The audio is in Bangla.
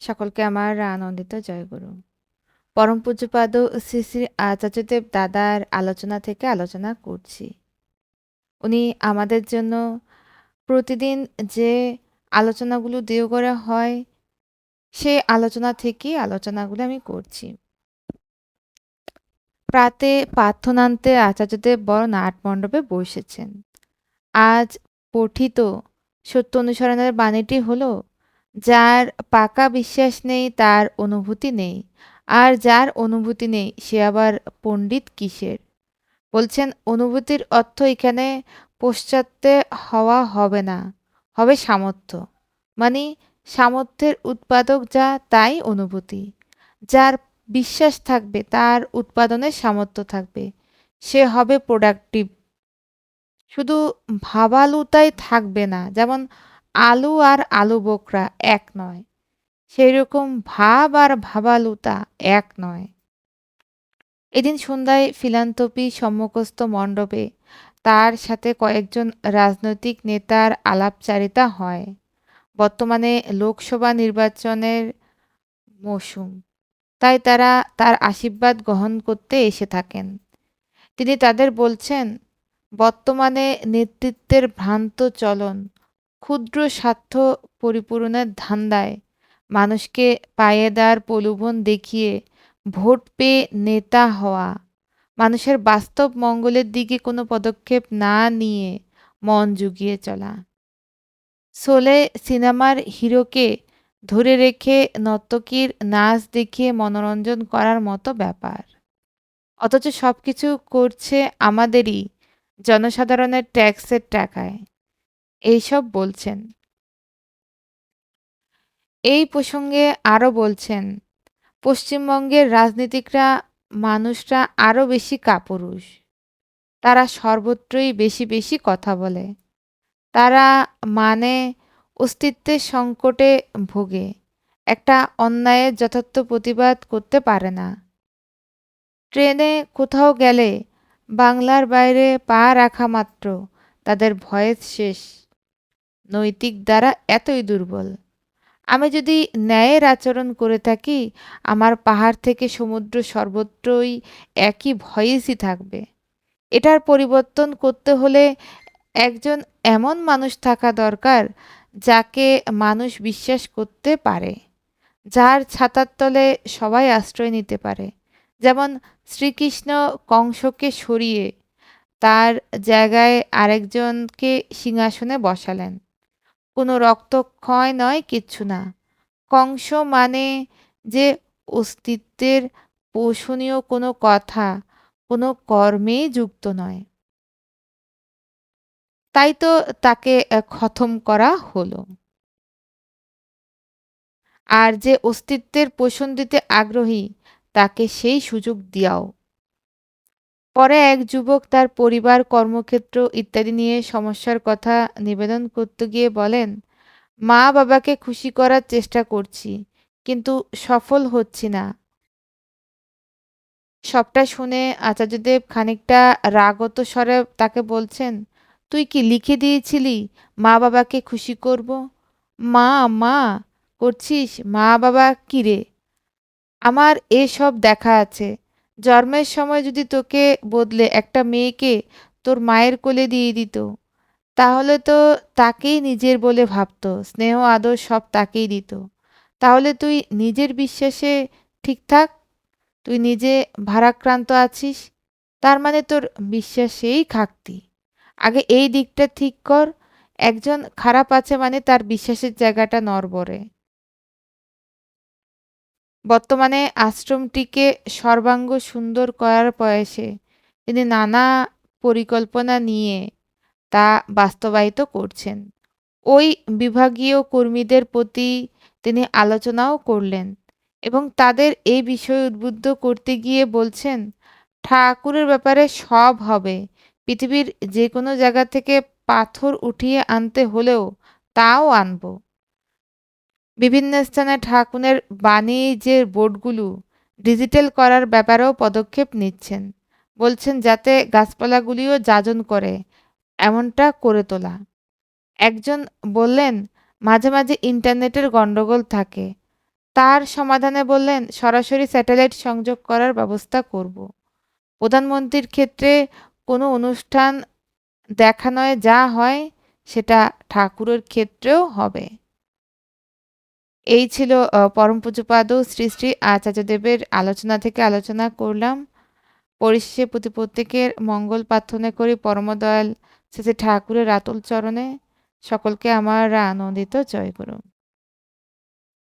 সকলকে আমার আনন্দিত জয়গুরু। পরম পূজ্যপাদ শ্রী শ্রী আচার্যদেব দাদার আলোচনা থেকে আলোচনা করছি। উনি আমাদের জন্য প্রতিদিন যে আলোচনাগুলো দেও করা হয়, সেই আলোচনা থেকেই আলোচনাগুলো আমি করছি। প্রাতে প্রার্থনান্তে আচার্যদেব বড় নাটমণ্ডপে বসেছেন। আজ পঠিত সত্য অনুসরণের বাণীটি হলো, যার পাকা বিশ্বাস নেই তার অনুভূতি নেই, আর যার অনুভূতি নেই সে আবার পণ্ডিত কিসের। বলছেন অনুভূতির অর্থ এখানে পশ্চাত্যে হওয়া হবে না, হবে সামর্থ্য। মানে সামর্থ্যের উৎপাদক যা তাই অনুভূতি। যার বিশ্বাস থাকবে তার উৎপাদনের সামর্থ্য থাকবে, সে হবে প্রোডাক্টিভ। শুধু ভাবালুতাই থাকবে না, যেমন আলু আর আলু বোখরা এক নয়, সেই রকম ভাব আর ভাবালুতা এক নয়। এদিন সন্ধ্যায় ফিলান্থপি সম্মুখস্থ মণ্ডপে তার সাথে কয়েকজন রাজনৈতিক নেতার আলাপচারিতা হয়। বর্তমানে লোকসভা নির্বাচনের মৌসুম, তাই তারা তার আশীর্বাদ গ্রহণ করতে এসে থাকেন। তিনি তাদের বলছেন, বর্তমানে নেতৃত্বের ভ্রান্ত চলন, ক্ষুদ্র স্বার্থ পরিপূরণের ধান্দায় মানুষকে পায়েদার প্রলোভন দেখিয়ে ভোট পেয়ে নেতা হওয়া, মানুষের বাস্তব মঙ্গলের দিকে কোনো পদক্ষেপ না নিয়ে মন জুগিয়ে চলা, শোলে সিনেমার হিরোকে ধরে রেখে নর্তকীর নাচ দেখিয়ে মনোরঞ্জন করার মতো ব্যাপার। অথচ সব কিছু করছে আমাদেরই জনসাধারণের ট্যাক্সের টাকায়। এইসব বলছেন। এই প্রসঙ্গে আরও বলছেন, পশ্চিমবঙ্গের রাজনীতিকরা মানুষরা আরও বেশি কাপুরুষ। তারা সর্বত্রই বেশি বেশি কথা বলে। তারা মানে অস্তিত্বের সংকটে ভোগে, একটা অন্যায়ের যথার্থ প্রতিবাদ করতে পারে না। ট্রেনে কোথাও গেলে বাংলার বাইরে পা রাখা মাত্র তাদের ভয়েস শেষ। নৈতিক দ্বারা এতই দুর্বল। আমি যদি ন্যায়ের আচরণ করে থাকি, আমার পাহাড় থেকে সমুদ্র সর্বত্রই একই ভয়েসই থাকবে। এটার পরিবর্তন করতে হলে একজন এমন মানুষ থাকা দরকার যাকে মানুষ বিশ্বাস করতে পারে, যার ছাতার তলে সবাই আশ্রয় নিতে পারে। যেমন শ্রীকৃষ্ণ কংসকে সরিয়ে তার জায়গায় আরেকজনকে সিংহাসনে বসালেন। কোনো রক্তক্ষয় নয়, কিচ্ছু না। কংস মানে যে অস্তিত্বের পোষণীয় কোনো কথা, কোনো কর্মেই যুক্ত নয়। তাই তো তাকে খতম করা হলো। আর যে অস্তিত্বের পোষণ দিতে আগ্রহী তাকে সেই সুযোগ দিয়াও। পরে এক যুবক তার পরিবার, কর্মক্ষেত্র ইত্যাদি নিয়ে সমস্যার কথা নিবেদন করতে গিয়ে বলেন, মা বাবাকে খুশি করার চেষ্টা করছি, কিন্তু সফল হচ্ছি না। সবটা শুনে আচার্যদেব খানিকটা রাগত স্বরে তাকে বলছেন, তুই কি লিখে দিয়েছিলি মা বাবাকে খুশি করব? মা মা করছিস, মা বাবা কি রে? আমার এসব দেখা আছে। জন্মের সময় যদি তোকে বদলে একটা মেয়েকে তোর মায়ের কোলে দিয়ে দিত, তাহলে তো তাকেই নিজের বলে ভাবতো, স্নেহ আদর সব তাকেই দিত। তাহলে তুই নিজের বিশ্বাসে ঠিক থাক। তুই নিজে ভারাক্রান্ত আছিস, তার মানে তোর বিশ্বাসেই ঘাটতি। আগে এই দিকটা ঠিক কর। একজন খারাপ আছে মানে তার বিশ্বাসের জায়গাটা নড়বড়ে। বর্তমানে আশ্রমটিকে সর্বাঙ্গ সুন্দর করার প্রয়াসে তিনি নানা পরিকল্পনা নিয়ে তা বাস্তবায়িত করছেন। ওই বিভাগীয় কর্মীদের প্রতি তিনি আলোচনাও করলেন এবং তাদের এই বিষয়ে উদ্বুদ্ধ করতে গিয়ে বলছেন, ঠাকুরের ব্যাপারে সব হবে। পৃথিবীর যে কোনো জায়গা থেকে পাথর উঠিয়ে আনতে হলেও তাও আনবো। বিভিন্ন স্থানে ঠাকুরের বাণী যে বোর্ডগুলো ডিজিটাল করার ব্যাপারেও পদক্ষেপ নিচ্ছেন। বলছেন যাতে গাছপালাগুলিও যাজন করে, এমনটা করে তোলা। একজন বললেন, মাঝে মাঝে ইন্টারনেটের গন্ডগোল থাকে, তার সমাধানে বললেন, সরাসরি স্যাটেলাইট সংযোগ করার ব্যবস্থা করব। প্রধানমন্ত্রীর ক্ষেত্রে কোনো অনুষ্ঠান দেখা নয়, যা হয় সেটা ঠাকুরের ক্ষেত্রেও হবে। এই ছিল পরম পূজ্যপাদ শ্রী শ্রী আচার্যদেবের আলোচনা থেকে আলোচনা করলাম। পরিশেষে প্রত্যেকের মঙ্গল প্রার্থনা করি পরমদয়াল শ্রী শ্রী ঠাকুরের আতুল চরণে। সকলকে আমার আনন্দিত জয়গুরু।